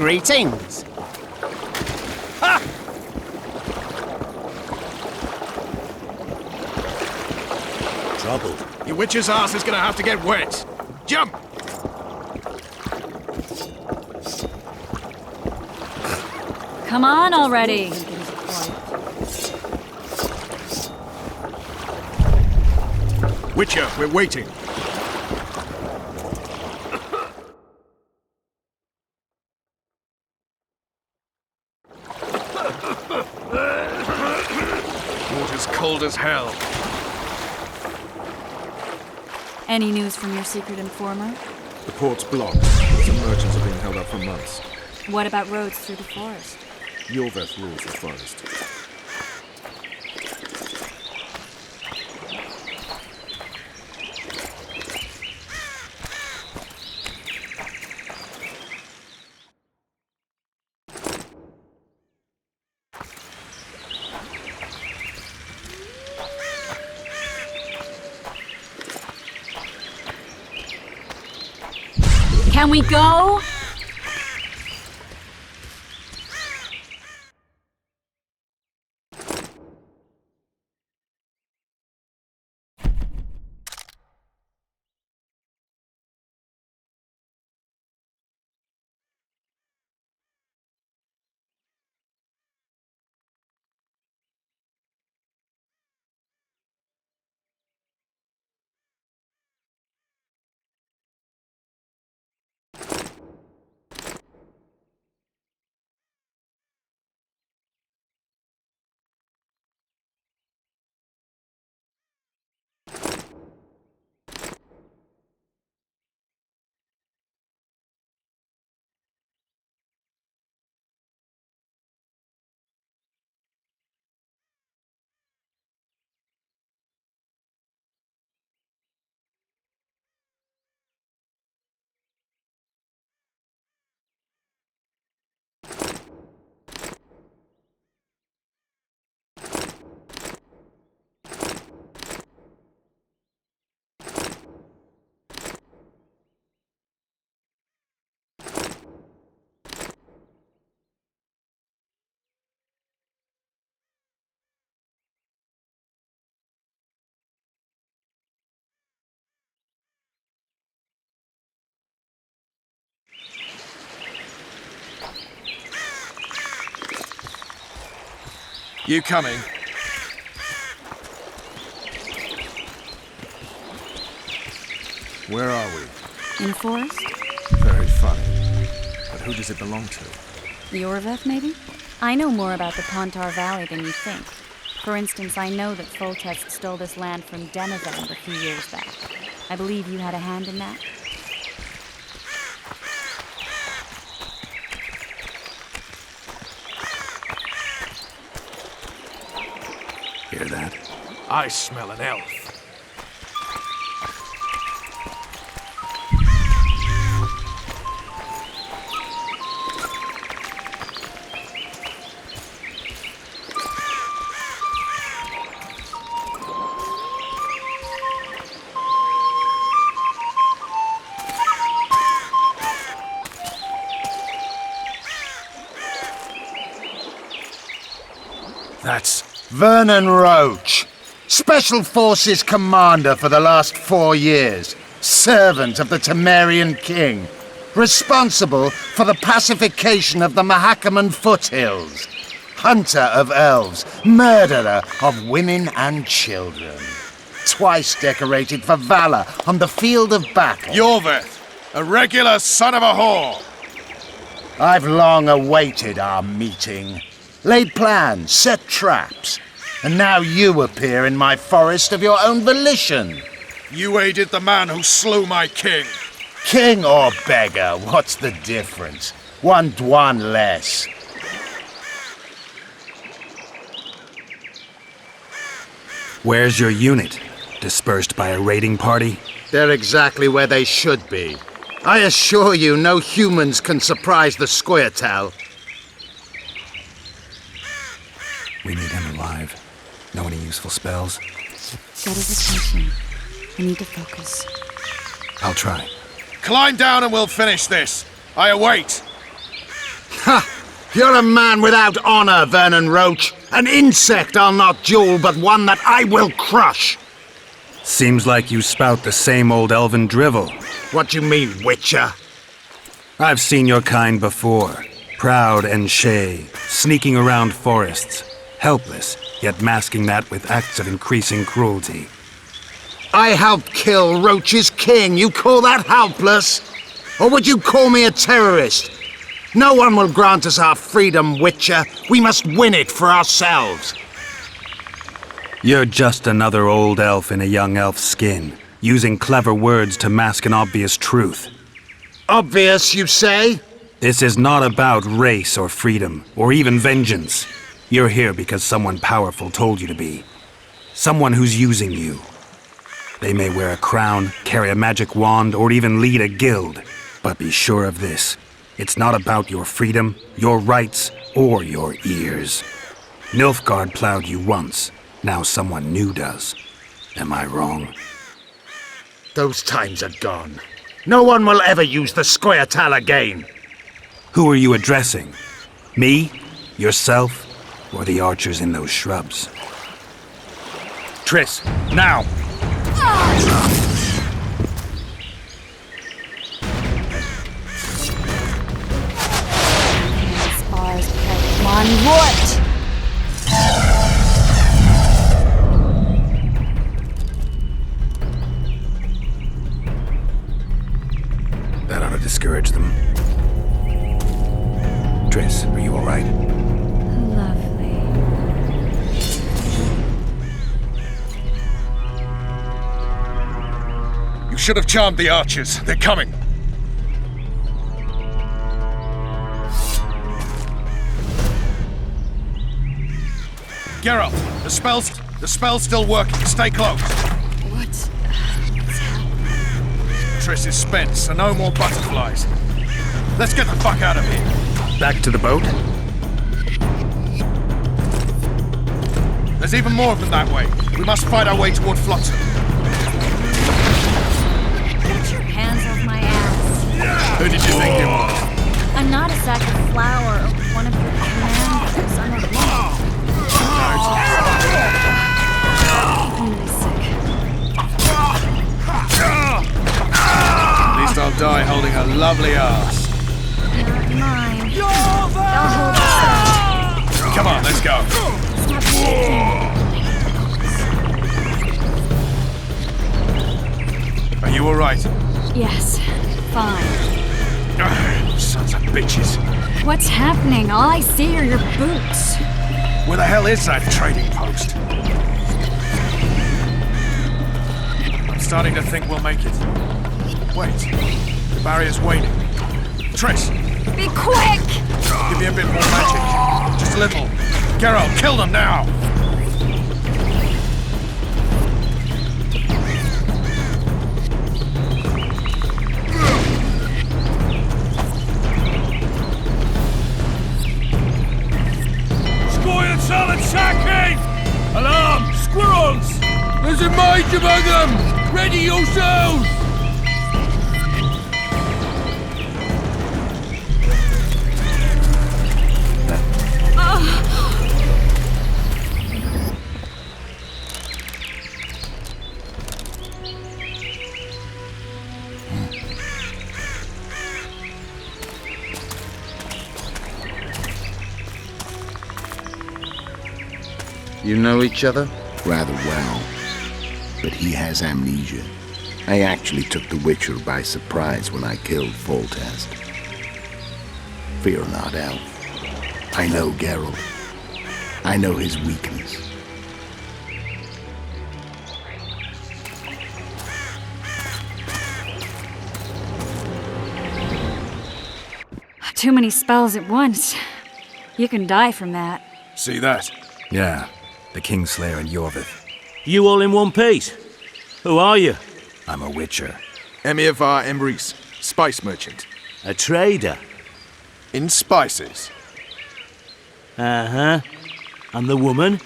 Greetings. Ha! Trouble. Your witch's ass is gonna have to get wet. Jump! Come on already! Witcher, we're waiting. Water's cold as hell. Any news from your secret informer? The port's blocked. Some merchants have been held up for months. What about roads through the forest? Yorveth rules the forest. Can we go? You coming? Where are we? In forest? Very funny. But who does it belong to? Yorveth, maybe? I know more about the Pontar Valley than you think. For instance, I know that Foltest stole this land from Demavend a few years back. I believe you had a hand in that? Hear that? I smell an elf. That's Vernon Roach, Special Forces Commander for the last 4 years, servant of the Temerian King, responsible for the pacification of the Mahakaman foothills, hunter of elves, murderer of women and children, twice decorated for valor on the field of battle. Yorveth, a regular son of a whore. I've long awaited our meeting, laid plans, set traps, and now you appear in my forest of your own volition. You aided the man who slew my king. King or beggar, what's the difference? One Dwan less. Where's your unit? Dispersed by a raiding party? They're exactly where they should be. I assure you, no humans can surprise the Scoia'tael. We need him alive. Know any useful spells? Get his attention. I need to focus. I'll try. Climb down and we'll finish this. I await. Ha! You're a man without honor, Vernon Roach. An insect I'll not duel, but one that I will crush. Seems like you spout the same old elven drivel. What do you mean, Witcher? I've seen your kind before. Proud and shay, sneaking around forests. Helpless, yet masking that with acts of increasing cruelty. I helped kill Roach's king. You call that helpless? Or would you call me a terrorist? No one will grant us our freedom, Witcher. We must win it for ourselves. You're just another old elf in a young elf's skin, using clever words to mask an obvious truth. Obvious, you say? This is not about race or freedom, or even vengeance. You're here because someone powerful told you to be. Someone who's using you. They may wear a crown, carry a magic wand, or even lead a guild. But be sure of this. It's not about your freedom, your rights, or your ears. Nilfgaard plowed you once. Now someone new does. Am I wrong? Those times are gone. No one will ever use the square tile again. Who are you addressing? Me? Yourself? Or the archers in those shrubs? Triss, now! Spars protect one root! That ought to discourage them. Triss, are you all right? Lovely. You should have charmed the archers. They're coming. Geralt, the spell's still working. Stay close. What's happening? Triss is spent, so no more butterflies. Let's get the fuck out of here. Back to the boat? There's even more of them that way. We must fight our way toward Flotsam. Get your hands off my ass. Who did you think you were? I'm not a sack of flour or one of your commanders. I'm a woman. I'm really sick. At least I'll die holding a lovely ass. Not mine. I'll hold this. Come on, let's go. Stop shaking. Are you alright? Yes, fine. Sons of bitches. What's happening? All I see are your boots. Where the hell is that trading post? I'm starting to think we'll make it. Wait, the barrier's waning. Triss, Be quick! give me a bit more magic. Just a little. Geralt, kill them now! Attacking! Alarm! Squirrels! There's a mage among them! Ready yourselves! You know each other? Rather well, but he has amnesia. I actually took the Witcher by surprise when I killed Foltest. Fear not, Elf. I know Geralt. I know his weakness. Too many spells at once. You can die from that. See that? Yeah, the Kingslayer and Yorvith. You all in one piece? Who are you? I'm a witcher. Emir var Emrys, spice merchant. A trader? In spices. Uh-huh. And the woman?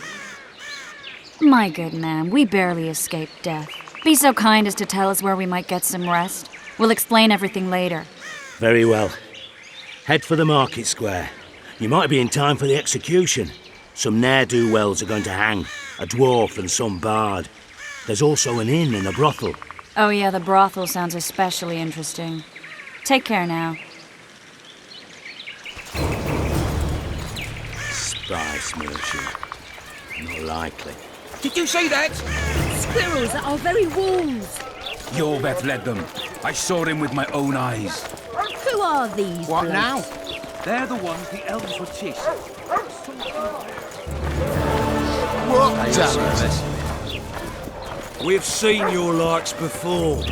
My good man, we barely escaped death. Be so kind as to tell us where we might get some rest. We'll explain everything later. Very well. Head for the market square. You might be in time for the execution. Some ne'er-do-wells are going to hang. A dwarf and some bard. There's also an inn and a brothel. Oh yeah, the brothel sounds especially interesting. Take care now. Spice merchant. Not likely. Did you see that? Squirrels at our very walls. Yorveth led them. I saw him with my own eyes. Who are these What blokes? now? They're the ones the elves were chasing. What damn it? We've seen your larks before.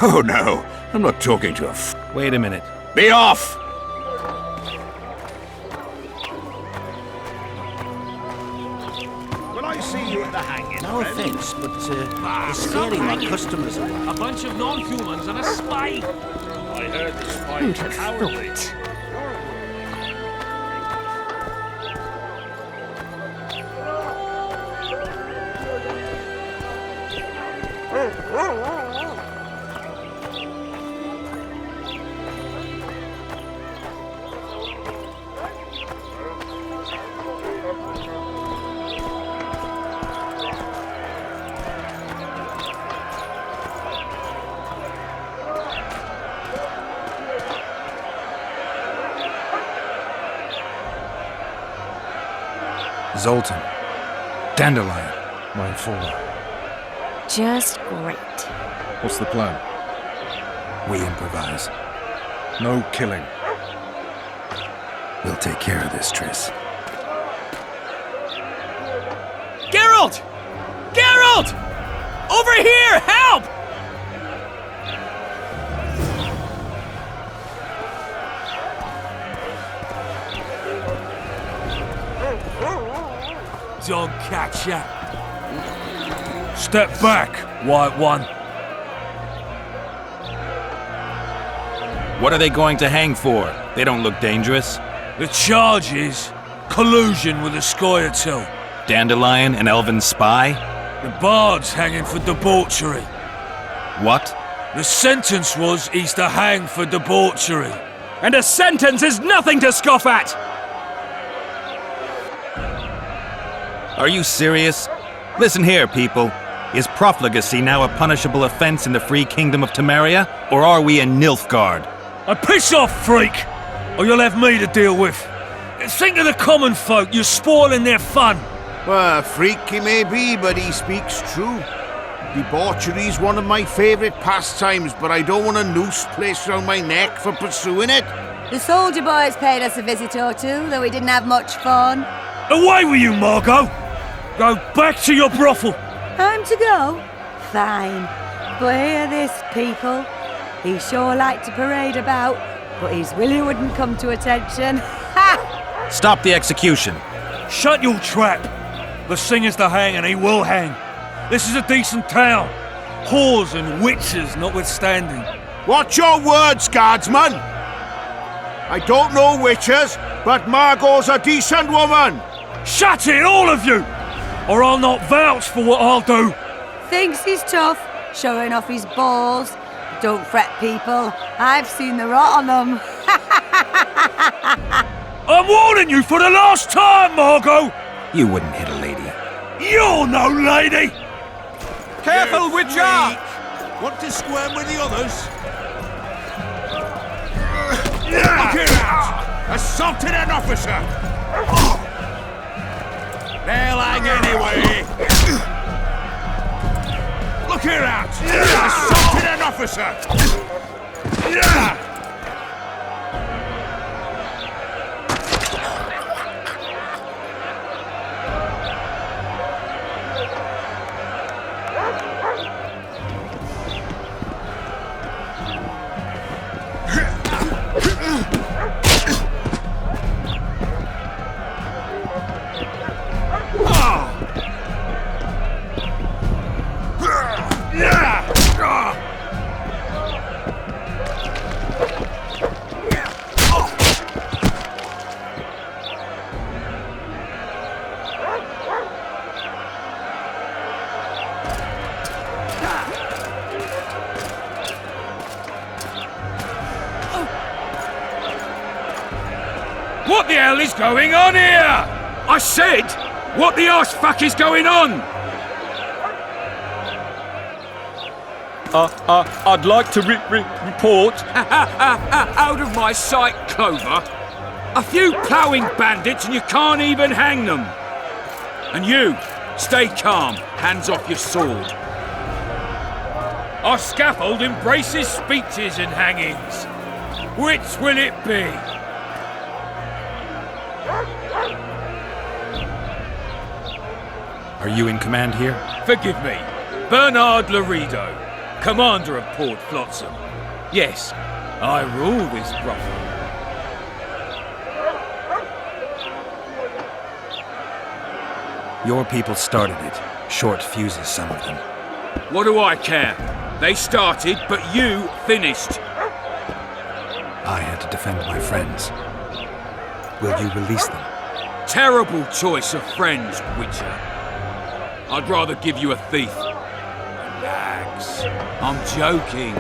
Oh no, I'm not talking to a Wait a minute. Be off! No offense, but you're scaring my customers away. A bunch of non-humans and a spy! I heard the spy Who'd was have cowardly. thought? Zoltan. Dandelion. My father. Just great. What's the plan? We improvise. No killing. We'll take care of this, Triss. Geralt! Geralt! Over here! Help! Don't catch ya. Step back, White One. What are they going to hang for? They don't look dangerous. The charge is collusion with the Scoia'tael. Dandelion, an elven spy? The bard's hanging for debauchery. What? The sentence was he's to hang for debauchery. And a sentence is nothing to scoff at! Are you serious? Listen here, people. Is profligacy now a punishable offense in the free kingdom of Temeria? Or are we in Nilfgaard? Piss off, freak! Or you'll have me to deal with. Think of the common folk, you're spoiling their fun. Well, a freak he may be, but he speaks true. Debauchery's one of my favourite pastimes, but I don't want a noose placed around my neck for pursuing it. The soldier boys paid us a visit or two, though we didn't have much fun. Away with you, Margot! Go back to your brothel! Time to go? Fine. But hear this, people. He sure liked to parade about, but his Willie wouldn't come to attention. Ha! Stop the execution. Shut your trap! The singer's to hang and he will hang. This is a decent town. Whores and witches notwithstanding. Watch your words, guardsman! I don't know witches, but Margot's a decent woman! Shut it, all of you! Or I'll not vouch for what I'll do. Thinks he's tough, showing off his balls. Don't fret, people. I've seen the rot on them. I'm warning you for the last time, Margot! You wouldn't hit a lady. You're no lady! Careful, Witcher! Want to squirm with the others? Yeah! Look out! Assaulted an officer! They'll hang anyway! Look here out! Assaulted an officer! Yeah! What the hell is going on here? I said, what the arse fuck is going on? I'd like to report. Out of my sight, Clover. A few ploughing bandits and you can't even hang them. And you, stay calm, hands off your sword. Our scaffold embraces speeches and hangings. Which will it be? Are you in command here? Forgive me, Bernard Laredo, commander of Port Flotsam. Yes, I rule this brothel. Your people started it. Short fuses, some of them. What do I care? They started, but you finished. I had to defend my friends. Will you release them? Terrible choice of friends, Witcher. I'd rather give you a thief. Relax. I'm joking.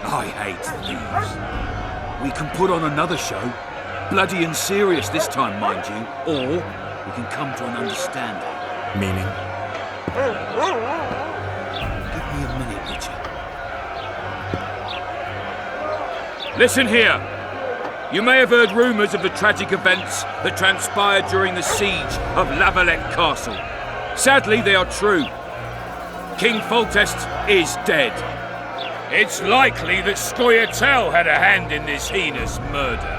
I hate thieves. We can put on another show. Bloody and serious this time, mind you. Or we can come to an understanding. Meaning? Give me a minute, Witcher. Listen here. You may have heard rumours of the tragic events that transpired during the siege of Lavalette Castle. Sadly, they are true. King Foltest is dead. It's likely that Scoia'tael had a hand in this heinous murder.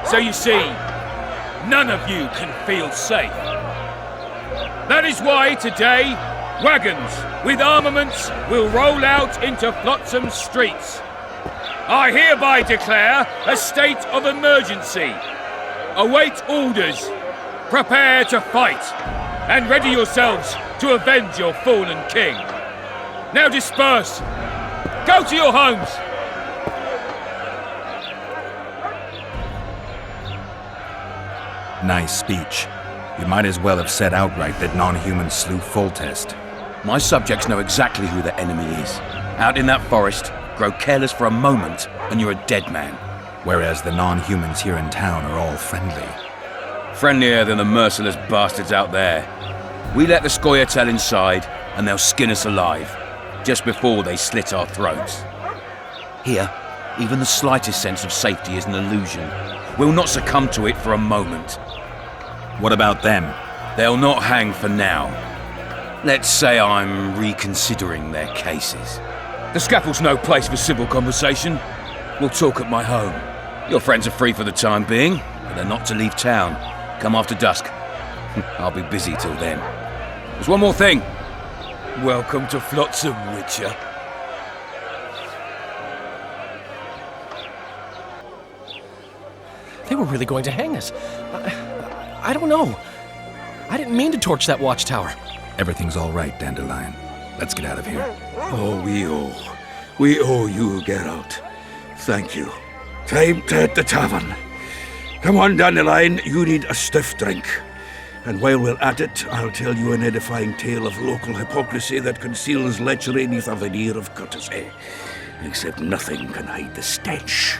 So you see, none of you can feel safe. That is why today, wagons with armaments will roll out into Flotsam's streets. I hereby declare a state of emergency. Await orders. Prepare to fight. And ready yourselves to avenge your fallen king. Now disperse. Go to your homes. Nice speech. You might as well have said outright that non-humans slew Foltest. My subjects know exactly who the enemy is. Out in that forest, grow careless for a moment, and you're a dead man. Whereas the non-humans here in town are all friendly. Friendlier than the merciless bastards out there. We let the Scoia'tael inside, and they'll skin us alive, just before they slit our throats. Here, even the slightest sense of safety is an illusion. We'll not succumb to it for a moment. What about them? They'll not hang for now. Let's say I'm reconsidering their cases. The scaffold's no place for civil conversation. We'll talk at my home. Your friends are free for the time being, but they're not to leave town. Come after dusk. I'll be busy till then. There's one more thing. Welcome to Flotsam, Witcher. They were really going to hang us. I don't know. I didn't mean to torch that watchtower. Everything's all right, Dandelion. Let's get out of here. Oh, we owe you, Geralt. Thank you. Time to hit the tavern. Come on, Dandelion, you need a stiff drink. And while we're at it, I'll tell you an edifying tale of local hypocrisy that conceals lechery neath a veneer of courtesy. Except nothing can hide the stench.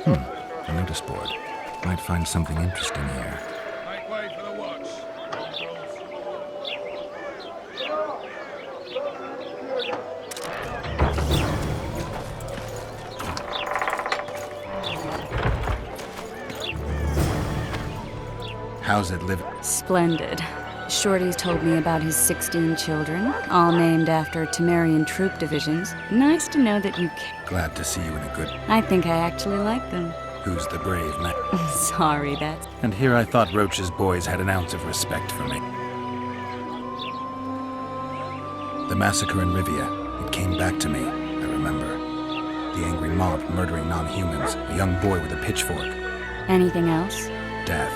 A notice board. Might find something interesting here. Make way for the watch. How's it living? Splendid. Shorty's told me about his 16 children, all named after Temerian troop divisions. Nice to know that you Glad to see you in a good... I think I actually like them. Who's the brave man? Sorry, that's... And here I thought Roach's boys had an ounce of respect for me. The massacre in Rivia, it came back to me, I remember. The angry mob murdering non-humans, a young boy with a pitchfork. Anything else? Death,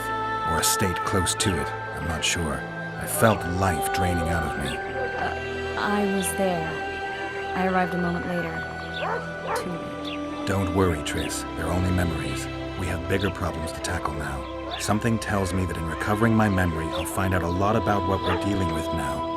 or a state close to it, I'm not sure. I felt life draining out of me. I was there. I arrived a moment later. Too late. Don't worry, Triss. They're only memories. We have bigger problems to tackle now. Something tells me that in recovering my memory, I'll find out a lot about what we're dealing with now.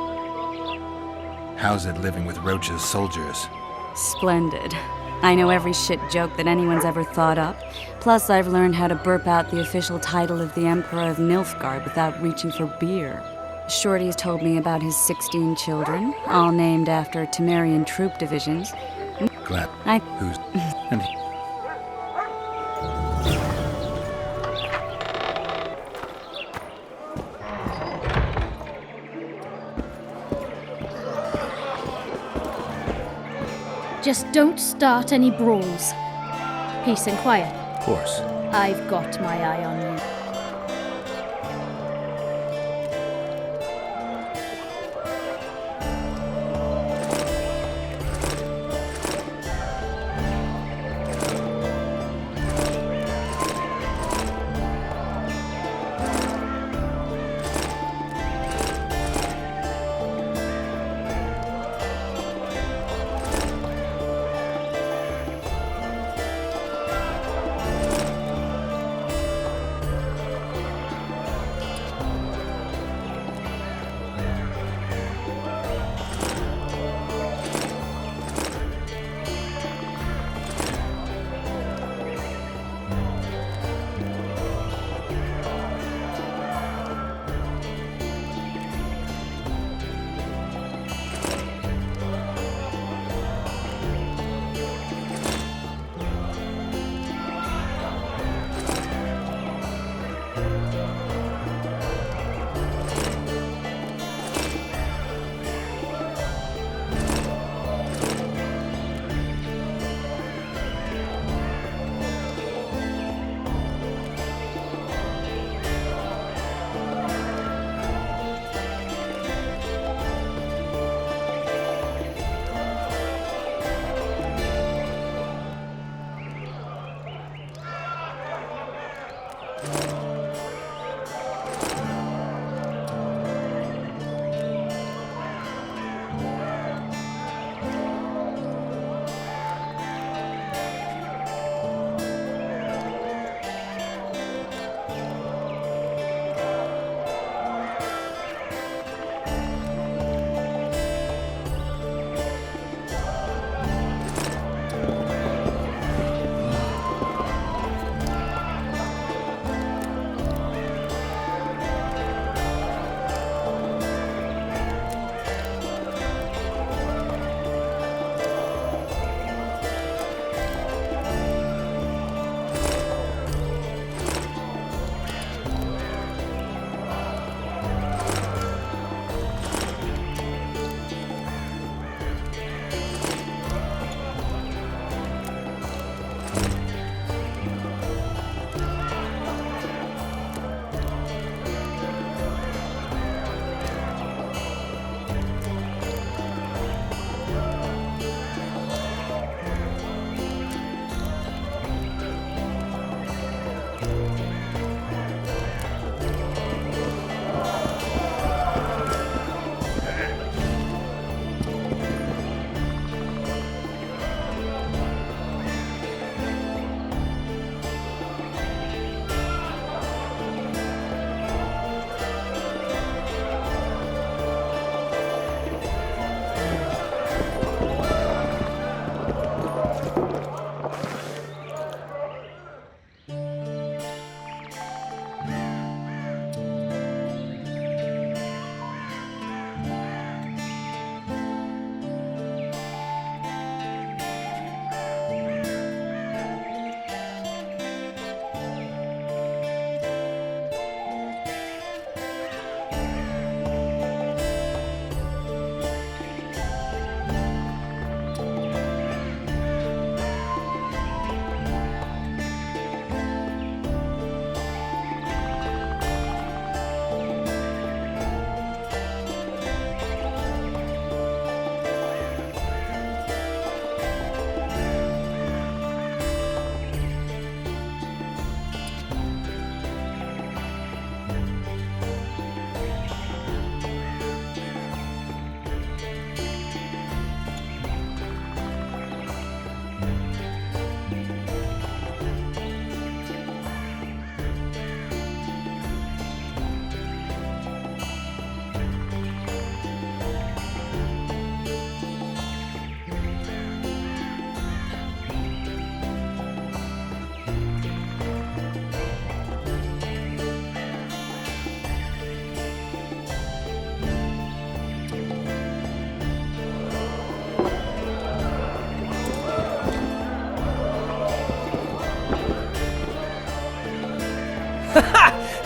How's it living with Roach's soldiers? Splendid. I know every shit joke that anyone's ever thought up. Plus, I've learned how to burp out the official title of the Emperor of Nilfgaard without reaching for beer. Shorty's told me about his 16 children, all named after Temerian troop divisions. Glad. Who's... and Just don't start any brawls. Peace and quiet. Of course. I've got my eye on you.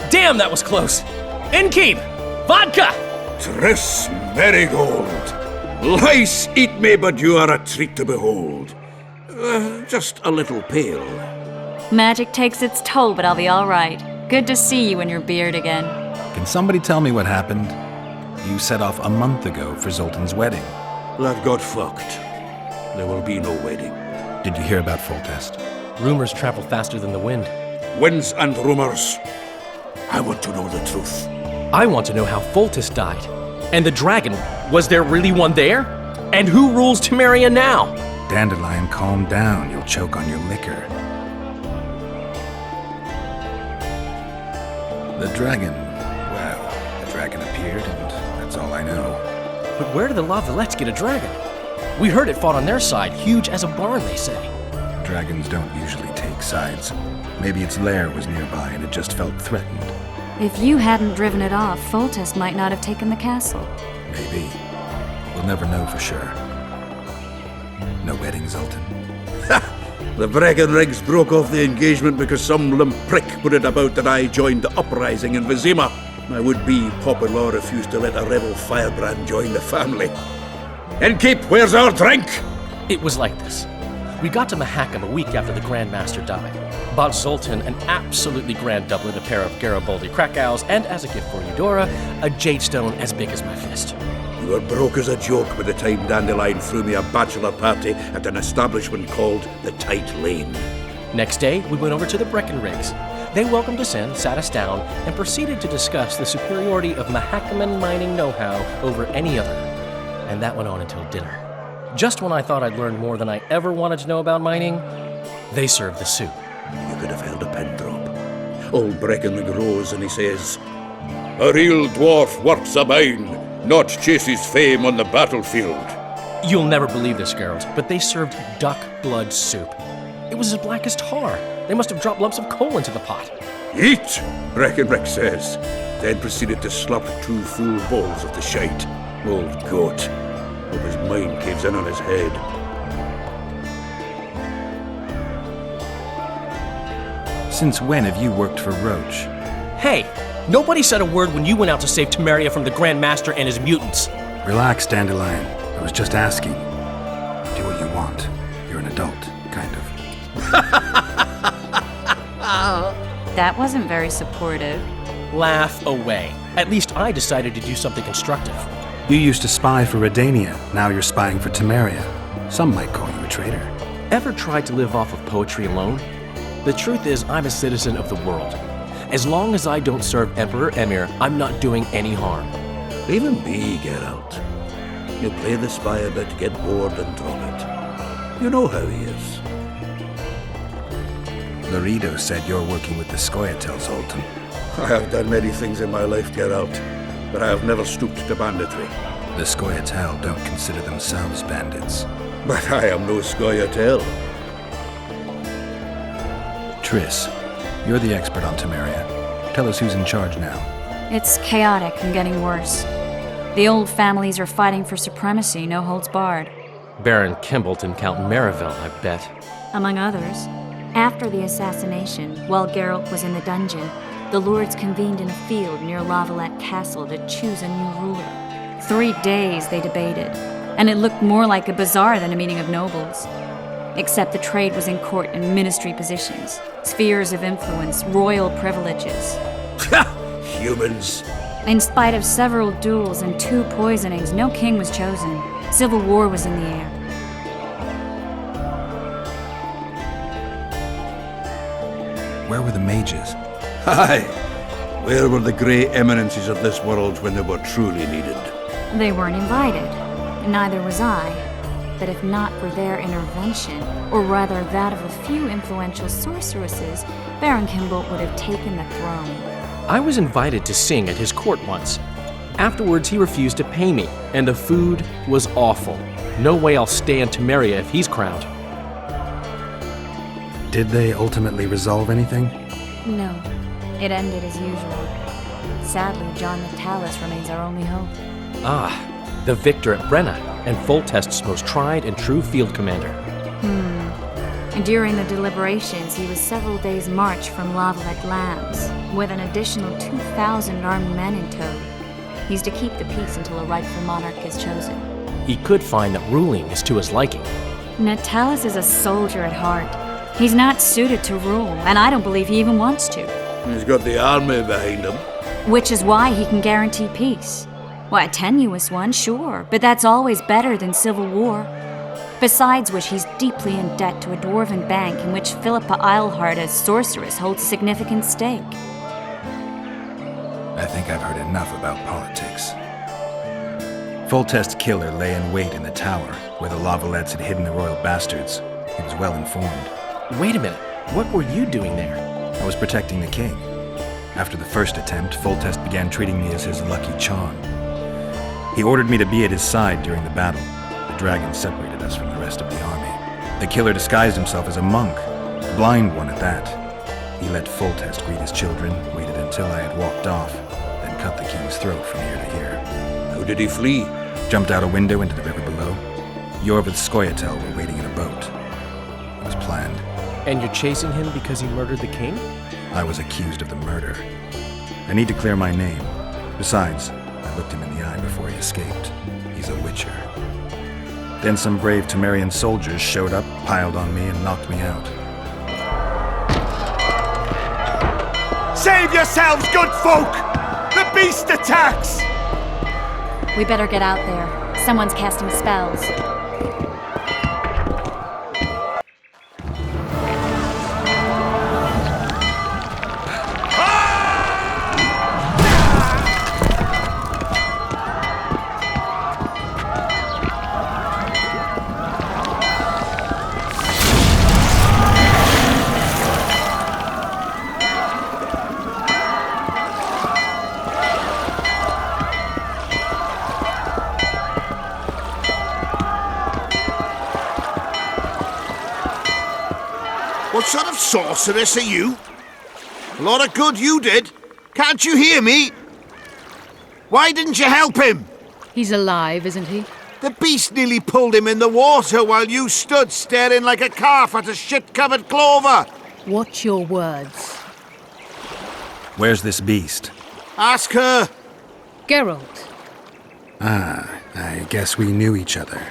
Damn, that was close! Innkeep! Vodka! Triss Marigold. Lice eat me, but you are a treat to behold. Just a little pale. Magic takes its toll, but I'll be all right. Good to see you in your beard again. Can somebody tell me what happened? You set off a month ago for Zoltan's wedding. That got fucked. There will be no wedding. Did you hear about Foltest? Rumors travel faster than the wind. Winds and rumors. I want to know the truth. I want to know how Foltest died. And the dragon, was there really one there? And who rules Temeria now? Dandelion, calm down. You'll choke on your liquor. The dragon. Well, the dragon appeared, and that's all I know. But where did the Lavalettes get a dragon? We heard it fought on their side, huge as a barn, they say. Dragons don't usually take sides. Maybe its lair was nearby and it just felt threatened. If you hadn't driven it off, Foltest might not have taken the castle. Maybe. We'll never know for sure. No wedding, Zoltan. The Breckenrigs broke off the engagement because some limp prick put it about that I joined the uprising in Vizima. My would-be Popper-in-law refused to let a rebel firebrand join the family. Innkeep, where's our drink? It was like this. We got to Mahakam a week after the Grand Master died. Bought Zoltan an absolutely grand doublet, a pair of Garibaldi Krakau's, and as a gift for Eudora, a jade stone as big as my fist. You were broke as a joke by the time Dandelion threw me a bachelor party at an establishment called the Tight Lane. Next day, we went over to the Breckenrigs. They welcomed us in, sat us down, and proceeded to discuss the superiority of Mahakaman mining know-how over any other. And that went on until dinner. Just when I thought I'd learned more than I ever wanted to know about mining, they served the soup. You could have held a pen drop. Old Breckenrig rose and he says, "A real dwarf works a mine, not chases fame on the battlefield." You'll never believe this, Geralt, but they served duck blood soup. It was as black as tar. They must have dropped lumps of coal into the pot. "Eat," Breckenrig says, then proceeded to slurp 2 full bowls of the shite. Old goat. Hope his mind caves in on his head. Since when have you worked for Roach? Hey, nobody said a word when you went out to save Temeria from the Grand Master and his mutants. Relax, Dandelion. I was just asking. Do what you want. You're an adult, kind of. That wasn't very supportive. Laugh away. At least I decided to do something constructive. You used to spy for Redania. Now you're spying for Temeria. Some might call you a traitor. Ever tried to live off of poetry alone? The truth is, I'm a citizen of the world. As long as I don't serve Emperor Emir, I'm not doing any harm. Even me, Geralt. You play the spy a bit, get bored and drop it. You know how he is. Laredo said you're working with the Scoia'tael, Zoltan. I have done many things in my life, Geralt, but I have never stooped to banditry. The Scoia'tael don't consider themselves bandits. But I am no Scoia'tael. Triss, you're the expert on Temeria. Tell us who's in charge now. It's chaotic and getting worse. The old families are fighting for supremacy, no holds barred. Baron Kimbolt and Count Merivale, I bet. Among others. After the assassination, while Geralt was in the dungeon, the lords convened in a field near Lavalette Castle to choose a new ruler. 3 days they debated, and it looked more like a bazaar than a meeting of nobles. Except the trade was in court and ministry positions, spheres of influence, royal privileges. Humans. In spite of several duels and 2 poisonings, no king was chosen. Civil war was in the air. Where were the mages? Aye. Where were the grey eminences of this world when they were truly needed? They weren't invited. Neither was I. But if not for their intervention, or rather that of a few influential sorceresses, Baron Kimbolt would have taken the throne. I was invited to sing at his court once. Afterwards, he refused to pay me, and the food was awful. No way I'll stay in Temeria if he's crowned. Did they ultimately resolve anything? No. It ended as usual. Sadly, John Natalis remains our only hope. Ah, the victor at Brenna, and Foltest's most tried and true field commander. During the deliberations, he was several days' march from Lavalette lands, with an additional 2,000 armed men in tow. He's to keep the peace until a rightful monarch is chosen. He could find that ruling is to his liking. Natalis is a soldier at heart. He's not suited to rule, and I don't believe he even wants to. He's got the army behind him. Which is why he can guarantee peace. Why, a tenuous one, sure, but that's always better than civil war. Besides which, he's deeply in debt to a dwarven bank in which Philippa Eilhart, as sorceress, holds a significant stake. I think I've heard enough about politics. Foltest's killer lay in wait in the tower, where the Lavalettes had hidden the royal bastards. He was well informed. Wait a minute, what were you doing there? I was protecting the king. After the first attempt, Foltest began treating me as his lucky charm. He ordered me to be at his side during the battle. The dragon separated us from the rest of the army. The killer disguised himself as a monk, a blind one at that. He let Foltest greet his children, waited until I had walked off, then cut the king's throat from ear to ear. How did he flee? Jumped out a window into the river below. Yorv and Skoyatel were waiting in a boat. It was planned. And you're chasing him because he murdered the king? I was accused of the murder. I need to clear my name. Besides, I looked him in the eye before he escaped. He's a witcher. Then some brave Temerian soldiers showed up, piled on me, and knocked me out. Save yourselves, good folk! The beast attacks! We better get out there. Someone's casting spells. What sort of sorceress are you? A lot of good you did. Can't you hear me? Why didn't you help him? He's alive, isn't he? The beast nearly pulled him in the water while you stood staring like a calf at a shit-covered clover. Watch your words. Where's this beast? Ask her. Geralt. Ah, I guess we knew each other.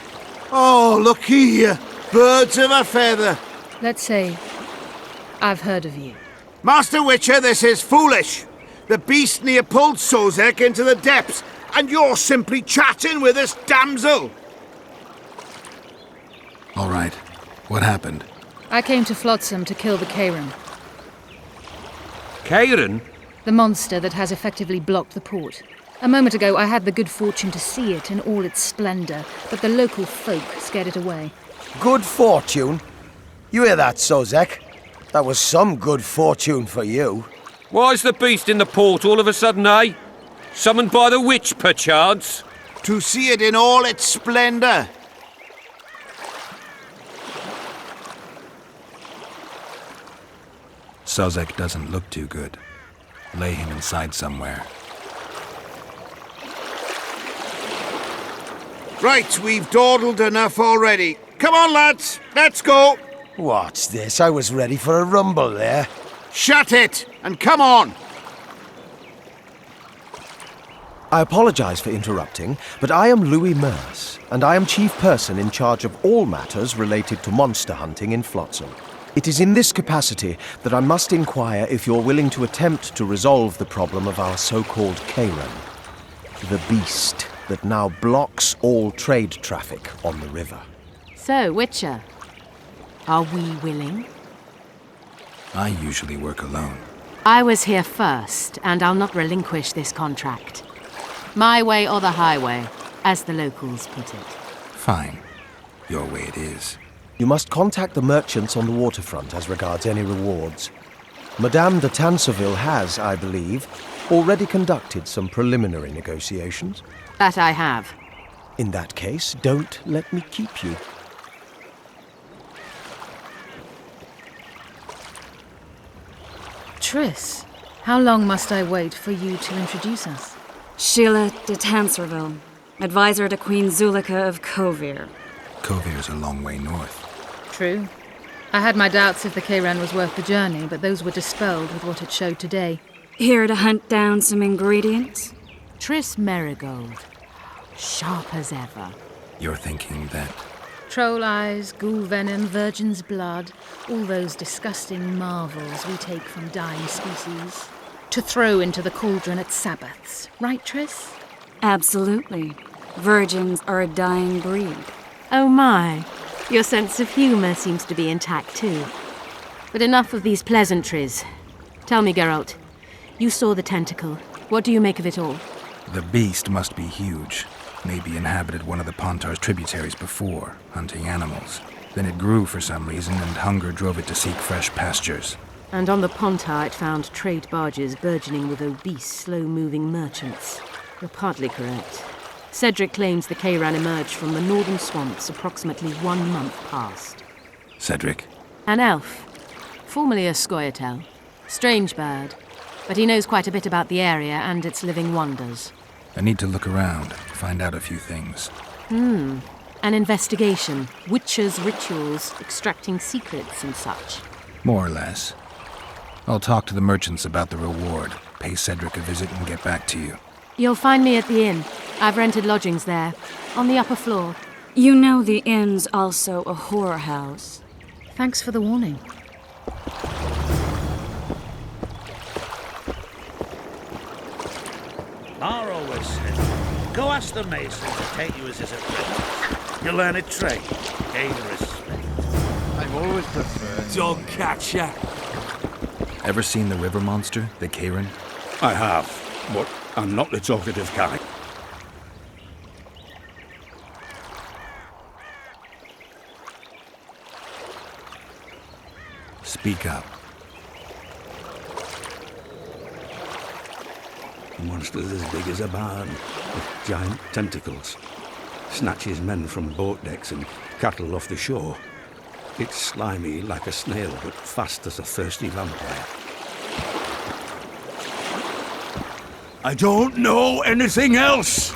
Oh, look here. Birds of a feather. Let's say I've heard of you. Master Witcher, this is foolish. The beast near pulled Sozek into the depths, and you're simply chatting with this damsel. All right. What happened? I came to Flotsam to kill the Kairan. Kairan? The monster that has effectively blocked the port. A moment ago, I had the good fortune to see it in all its splendor, but the local folk scared it away. Good fortune? You hear that, Sozek? That was some good fortune for you. Why's the beast in the port all of a sudden, eh? Summoned by the witch, perchance? To see it in all its splendor. Sozek doesn't look too good. Lay him inside somewhere. Right, we've dawdled enough already. Come on, lads, let's go. What's this? I was ready for a rumble there. Shut it, and come on. I apologize for interrupting, but I am Louis Merce, and I am chief person in charge of all matters related to monster hunting in Flotsam. It is in this capacity that I must inquire if you're willing to attempt to resolve the problem of our so-called Kairan, the beast that now blocks all trade traffic on the river. So, Witcher, are we willing? I usually work alone. I was here first, and I'll not relinquish this contract. My way or the highway, as the locals put it. Fine. Your way it is. You must contact the merchants on the waterfront as regards any rewards. Madame de Tanseville has, I believe, already conducted some preliminary negotiations. That I have. In that case, don't let me keep you. Triss, how long must I wait for you to introduce us? Sheila de Tanserville, advisor to Queen Zulika of Kovir. Kovir's a long way north. True. I had my doubts if the Kayran was worth the journey, but those were dispelled with what it showed today. Here to hunt down some ingredients? Triss Merigold. Sharp as ever. You're thinking that... Troll eyes, ghoul venom, virgin's blood, all those disgusting marvels we take from dying species. To throw into the cauldron at Sabbaths. Right, Triss? Absolutely. Virgins are a dying breed. Oh my. Your sense of humour seems to be intact too. But enough of these pleasantries. Tell me, Geralt. You saw the tentacle. What do you make of it all? The beast must be huge. Maybe inhabited one of the Pontar's tributaries before, hunting animals. Then it grew for some reason, and hunger drove it to seek fresh pastures. And on the Pontar it found trade barges burgeoning with obese, slow-moving merchants. You're partly correct. Cedric claims the Kayran emerged from the northern swamps approximately 1 month past. Cedric? An elf. Formerly a Scoia'tael. Strange bird. But he knows quite a bit about the area and its living wonders. I need to look around, find out a few things. An investigation. Witches' rituals, extracting secrets and such. More or less. I'll talk to the merchants about the reward, pay Cedric a visit and get back to you. You'll find me at the inn. I've rented lodgings there, on the upper floor. You know the inn's also a whorehouse. Thanks for the warning. Mar always said, go ask the mason to take you as his apprentice. You'll learn a trade, gain respect. I've always preferred... Dog catcher. Ever seen the river monster, the Kayran? I have, but I'm not the talkative kind. Speak up. The monster's as big as a barn, with giant tentacles. Snatches men from boat decks and cattle off the shore. It's slimy like a snail, but fast as a thirsty vampire. I don't know anything else!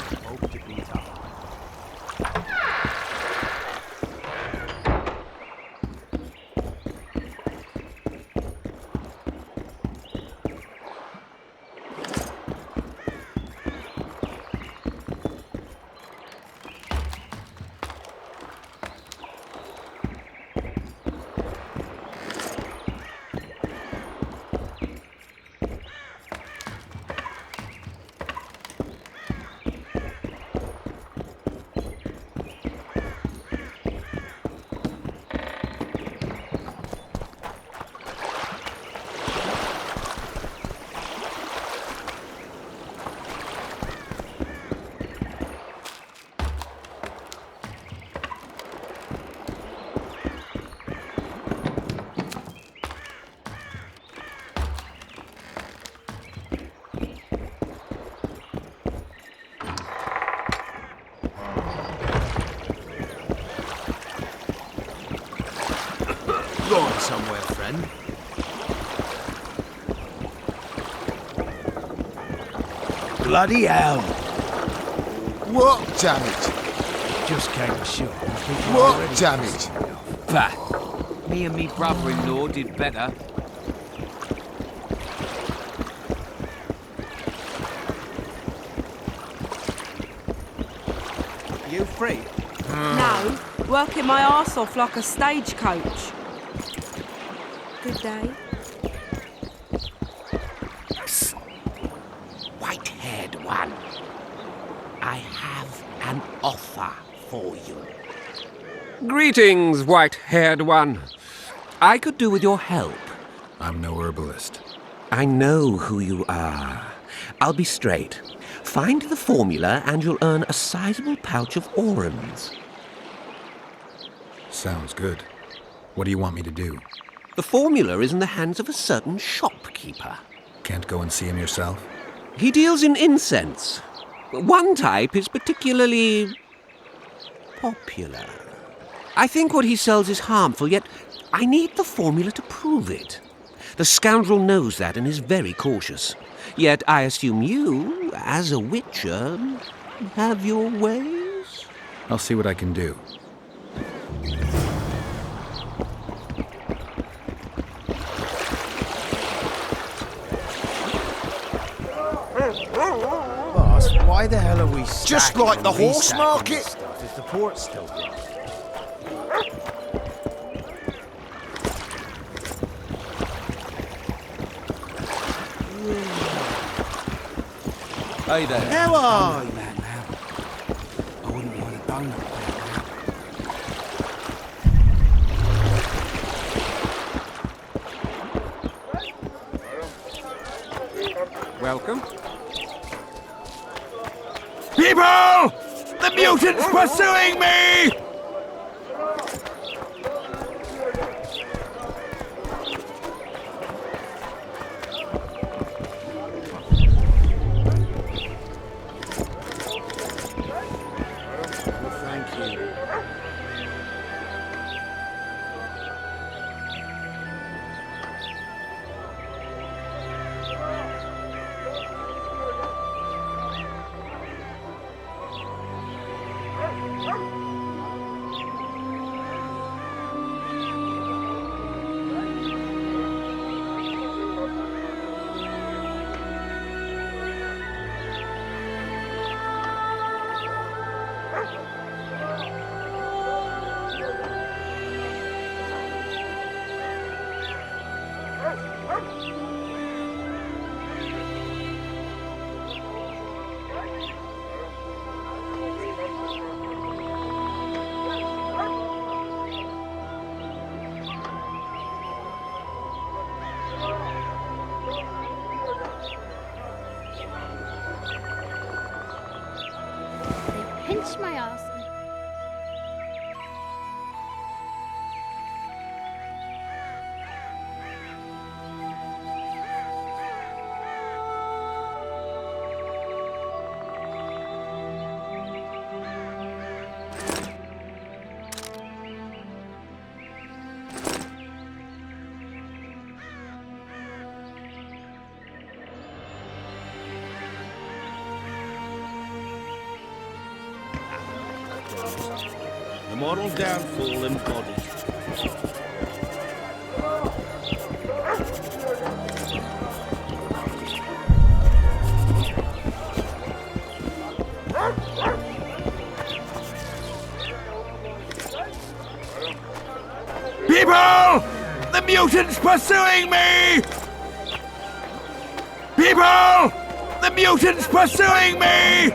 Going somewhere, friend. Bloody hell! What damage? Just came ashore. What damage? Bah! Me and me brother-in-law did better. You free? No, working my arse off like a stagecoach. Good day. White-haired one. I have an offer for you. Greetings, white-haired one. I could do with your help. I'm no herbalist. I know who you are. I'll be straight. Find the formula and you'll earn a sizable pouch of orans. Sounds good. What do you want me to do? The formula is in the hands of a certain shopkeeper. Can't go and see him yourself? He deals in incense. One type is particularly popular. I think what he sells is harmful, yet I need the formula to prove it. The scoundrel knows that and is very cautious. Yet I assume you, as a witcher, have your ways? I'll see what I can do. Why the hell are we Just like the horse restacking market? this stuff if the port's still blocked? Hey there. How are you? I wouldn't want to bone. Welcome. People! The mutant's pursuing me! Thank you. Pinch my ass. The moral downfall embodied. People! The mutant's pursuing me! People! The mutant's pursuing me!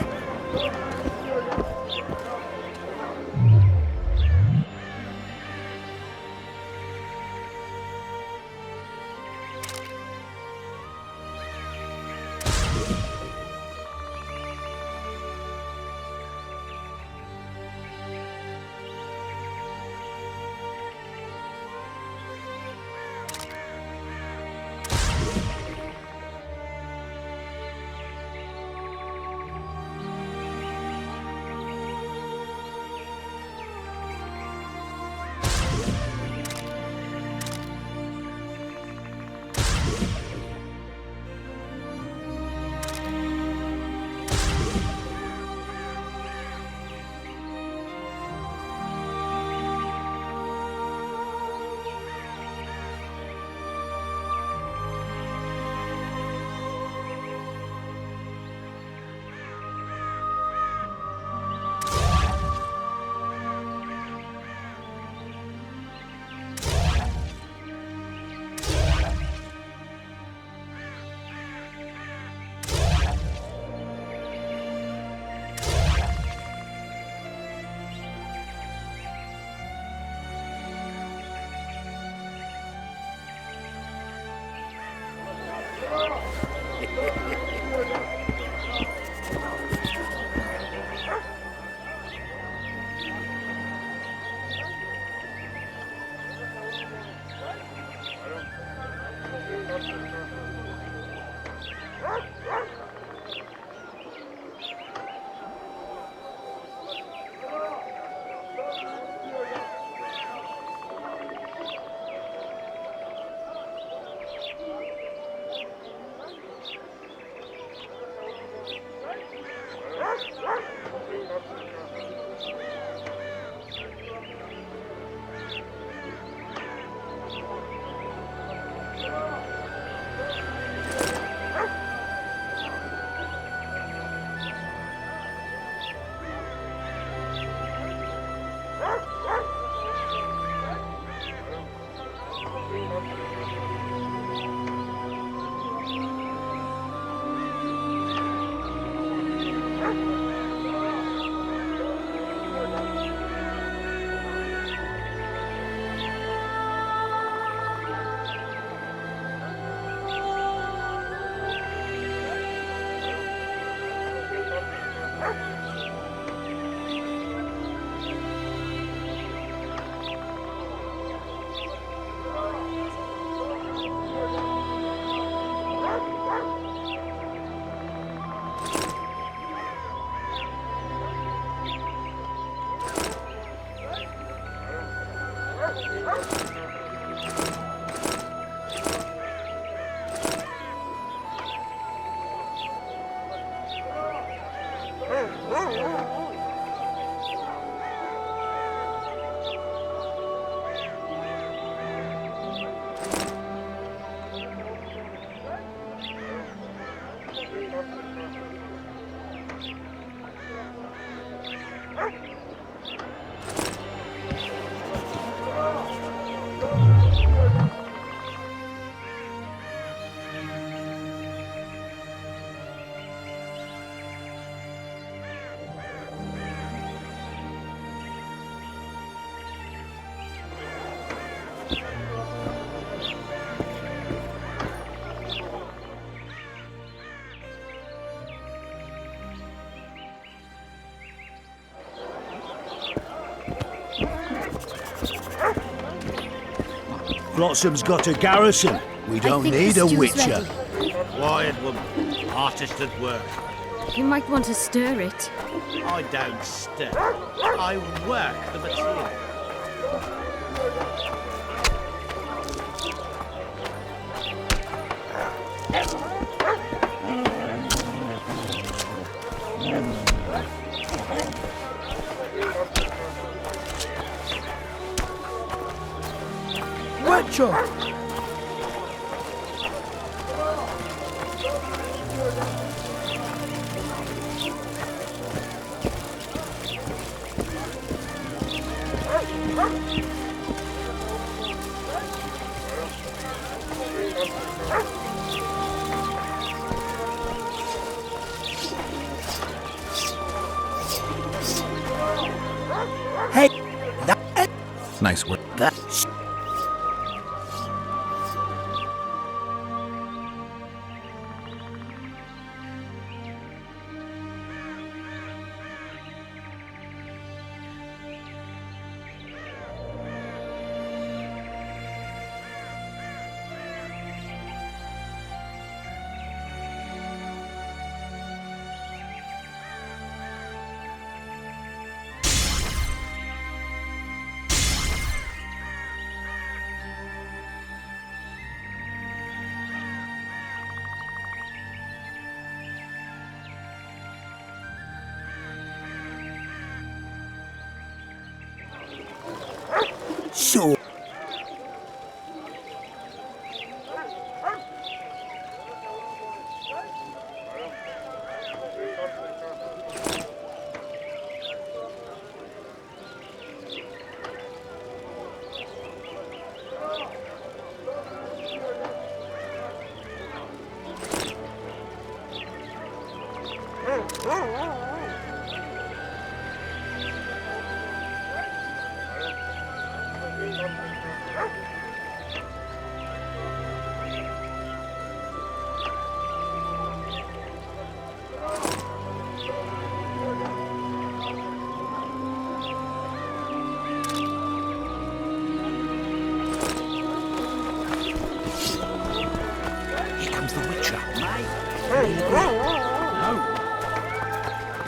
Flotsam's got a garrison. We don't need a witcher. Quiet, woman. Artist at work. You might want to stir it. I don't stir. I work the material. Witcher! Hey, Nice work. that's... So...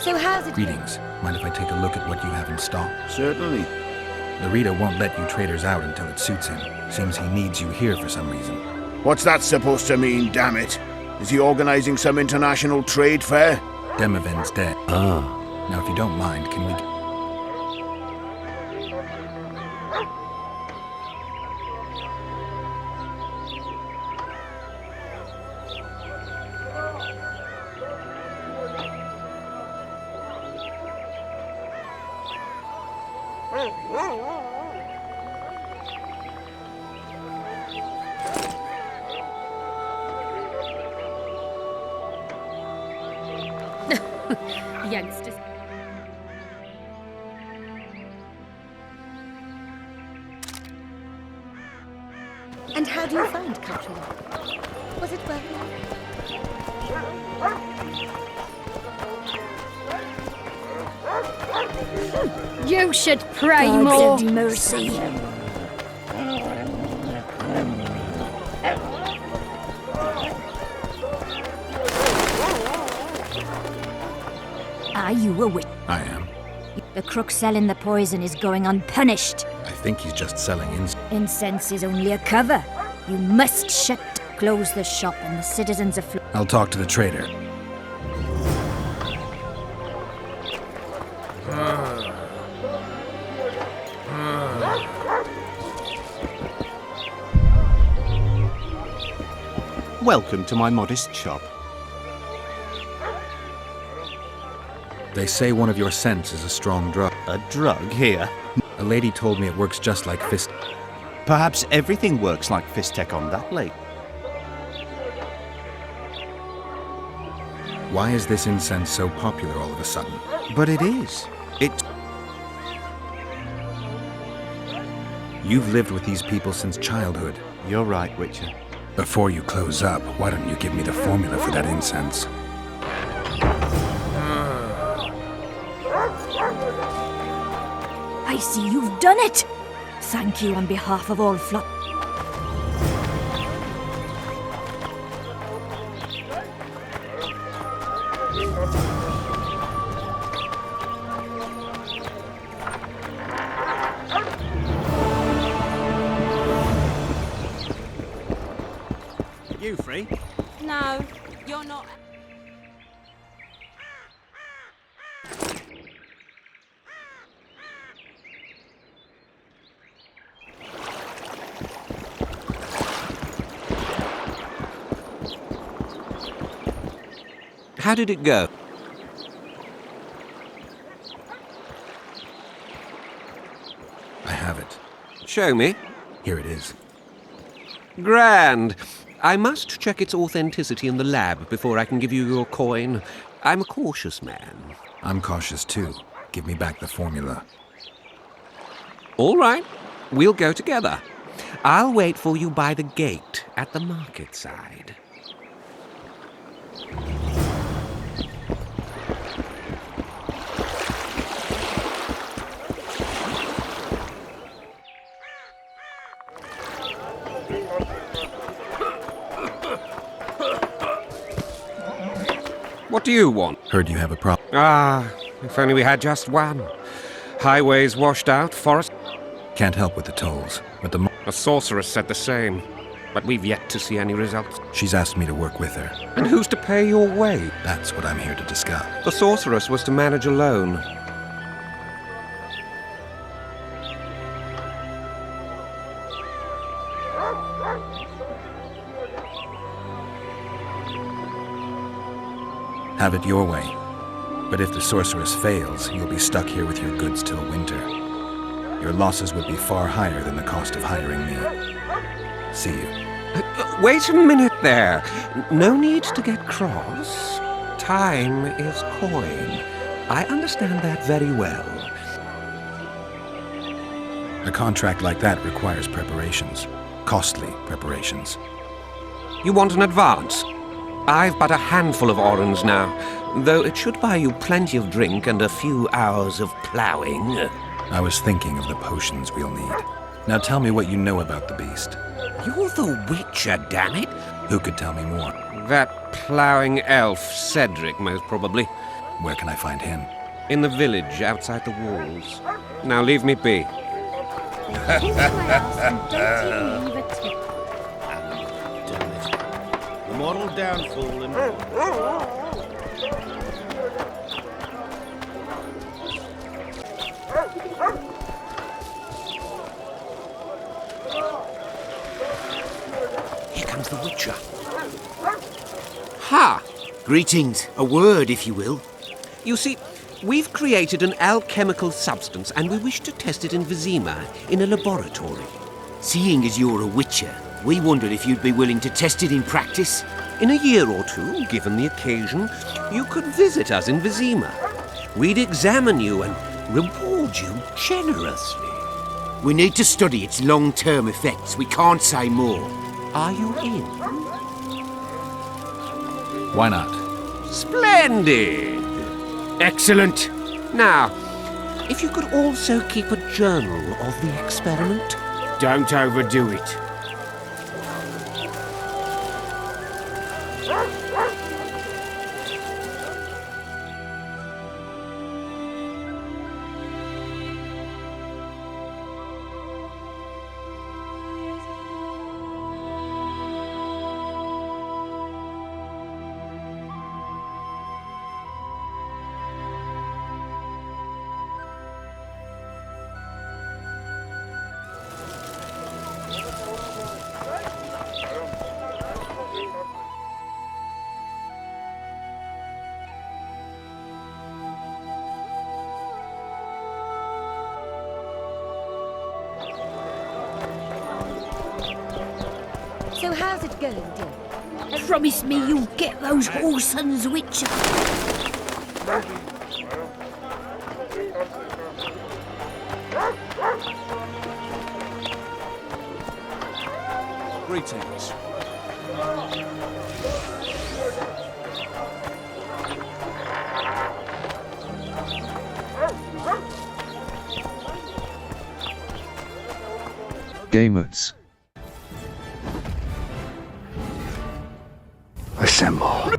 So how's it? Greetings. Mind if I take a look at what you have in stock? Certainly. The reader won't let you traders out until it suits him. Seems he needs you here for some reason. What's that supposed to mean, damn it? Is he organizing some international trade fair? Demavin's dead. Ah. Now, if you don't mind, can we... Youngsters. And how do you find country life? Was it worth it? You should pray God more. send mercy. Are you a witch? I am. The crook selling the poison is going unpunished. I think he's just selling Incense is only a cover. You must close the shop and the citizens of I'll talk to the trader. Welcome to my modest shop. They say one of your scents is a strong drug. A drug here? A lady told me it works just like fist. Perhaps everything works like Fistech on that lake. Why is this incense so popular all of a sudden? But it is. You've lived with these people since childhood. You're right, Witcher. Before you close up, why don't you give me the formula for that incense? I see you've done it! Thank you on behalf of all flock. You free? No, you're not. How did it go? I have it. Show me. Here it is. Grand. I must check its authenticity in the lab before I can give you your coin. I'm a cautious man. I'm cautious too. Give me back the formula. All right. We'll go together. I'll wait for you by the gate at the market side. What do you want? Heard you have a problem. Ah, if only we had just one. Highways washed out, forest... Can't help with the tolls, but the... A sorceress said the same, but we've yet to see any results. She's asked me to work with her. And who's to pay your way? That's what I'm here to discuss. The sorceress was to manage alone. Have it your way. But if the sorceress fails, you'll be stuck here with your goods till winter. Your losses would be far higher than the cost of hiring me. See you. Wait a minute there. No need to get cross. Time is coin. I understand that very well. A contract like that requires preparations. Costly preparations. You want an advance? I've but a handful of orens now, though it should buy you plenty of drink and a few hours of ploughing. I was thinking of the potions we'll need. Now tell me what you know about the beast. You're the Witcher, damn it! Who could tell me more? That ploughing elf, Cedric, most probably. Where can I find him? In the village, outside the walls. Now leave me be. Don't even leave a tip. The moral downfall and... Here comes the Witcher. Ha! Greetings. A word, if you will. You see, we've created an alchemical substance and we wish to test it in Vizima, in a laboratory. Seeing as you're a witcher, we wondered if you'd be willing to test it in practice. In a year or two, given the occasion, you could visit us in Vizima. We'd examine you and reward you generously. We need to study its long-term effects. We can't say more. Are you in? Why not? Splendid! Excellent! Now, if you could also keep a journal of the experiment. Don't overdo it. So how's it going, dear? Promise me you'll get those Orson's Witcher. Greetings. Gamers. Assemble.